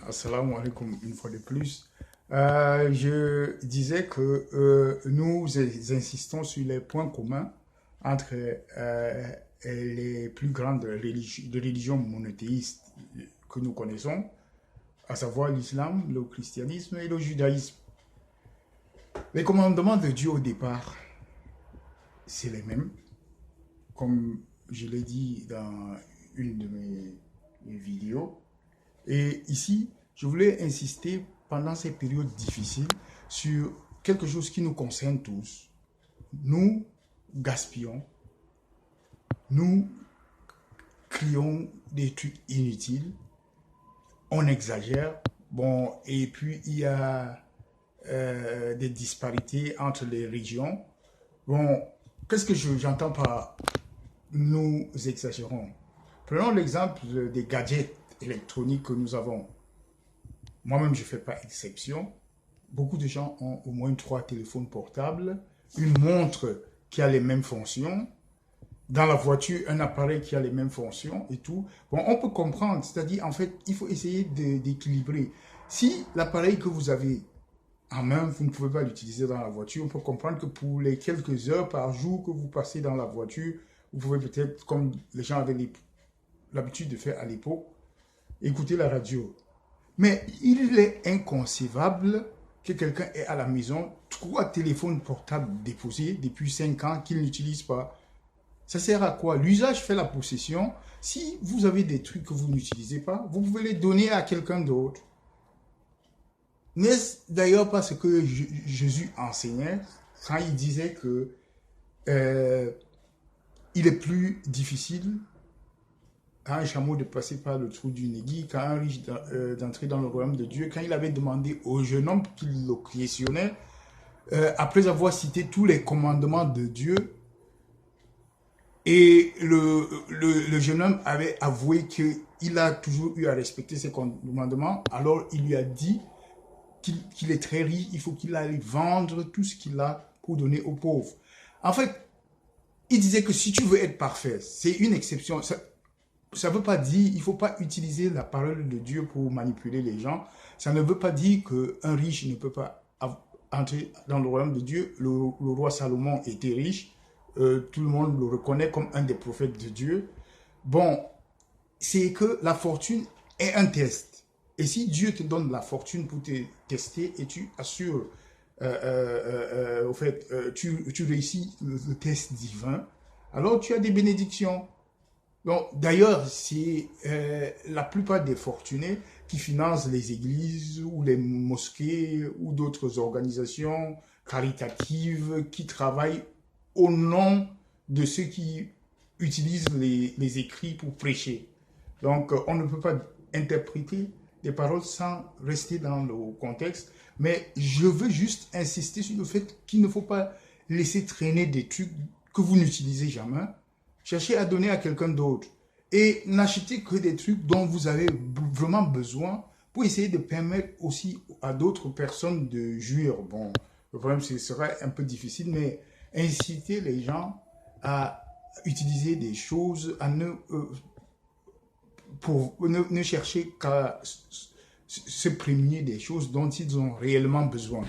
Assalamu alaikum une fois de plus. Je disais que nous insistons sur les points communs entre les plus grandes religions monothéistes que nous connaissons, à savoir l'islam, le christianisme et le judaïsme. Les commandements de Dieu au départ, c'est les mêmes, comme je l'ai dit dans une de mes vidéos. Et ici, je voulais insister pendant ces périodes difficiles sur quelque chose qui nous concerne tous. Nous gaspillons, nous crions des trucs inutiles, on exagère. Bon, et puis il y a des disparités entre les régions. Bon, qu'est-ce que j'entends par nous exagérons? Prenons l'exemple des gadgets électroniques que nous avons. Moi-même, je ne fais pas exception. Beaucoup de gens ont au moins 3 téléphones portables, une montre qui a les mêmes fonctions, dans la voiture, un appareil qui a les mêmes fonctions et tout. Bon, on peut comprendre, c'est-à-dire, en fait, il faut essayer d'équilibrer. Si l'appareil que vous avez en main, vous ne pouvez pas l'utiliser dans la voiture, on peut comprendre que pour les quelques heures par jour que vous passez dans la voiture, vous pouvez peut-être, comme les gens avaient l'habitude de faire à l'époque, écouter la radio. Mais il est inconcevable que quelqu'un ait à la maison 3 téléphones portables déposés depuis 5 ans qu'il n'utilise pas. Ça sert à quoi? L'usage fait la possession. Si vous avez des trucs que vous n'utilisez pas, vous pouvez les donner à quelqu'un d'autre. N'est-ce d'ailleurs pas ce que Jésus enseignait quand il disait que il est plus difficile à un chameau de passer par le trou d'une aiguille, qu'à un riche d'entrer dans le royaume de Dieu? Quand il avait demandé au jeune homme qui le questionnait, après avoir cité tous les commandements de Dieu, et le jeune homme avait avoué qu'il a toujours eu à respecter ses commandements, alors il lui a dit qu'il est très riche, il faut qu'il aille vendre tout ce qu'il a pour donner aux pauvres. En fait, il disait que si tu veux être parfait, c'est une exception. Ça ne veut pas dire, il ne faut pas utiliser la parole de Dieu pour manipuler les gens. Ça ne veut pas dire qu'un riche ne peut pas entrer dans le royaume de Dieu. Le roi Salomon était riche. Tout le monde le reconnaît comme un des prophètes de Dieu. Bon, c'est que la fortune est un test. Et si Dieu te donne la fortune pour te tester et tu assures, au fait, tu réussis le test divin, alors tu as des bénédictions. Donc, d'ailleurs, c'est la plupart des fortunés qui financent les églises ou les mosquées ou d'autres organisations caritatives qui travaillent au nom de ceux qui utilisent les écrits pour prêcher. Donc, on ne peut pas interpréter des paroles sans rester dans le contexte, mais je veux juste insister sur le fait qu'il ne faut pas laisser traîner des trucs que vous n'utilisez jamais. Cherchez à donner à quelqu'un d'autre. Et n'achetez que des trucs dont vous avez vraiment besoin pour essayer de permettre aussi à d'autres personnes de jouir. Bon, le problème, ce serait un peu difficile, mais inciter les gens à utiliser des choses, à ne chercher qu'à se prémunir des choses dont ils ont réellement besoin.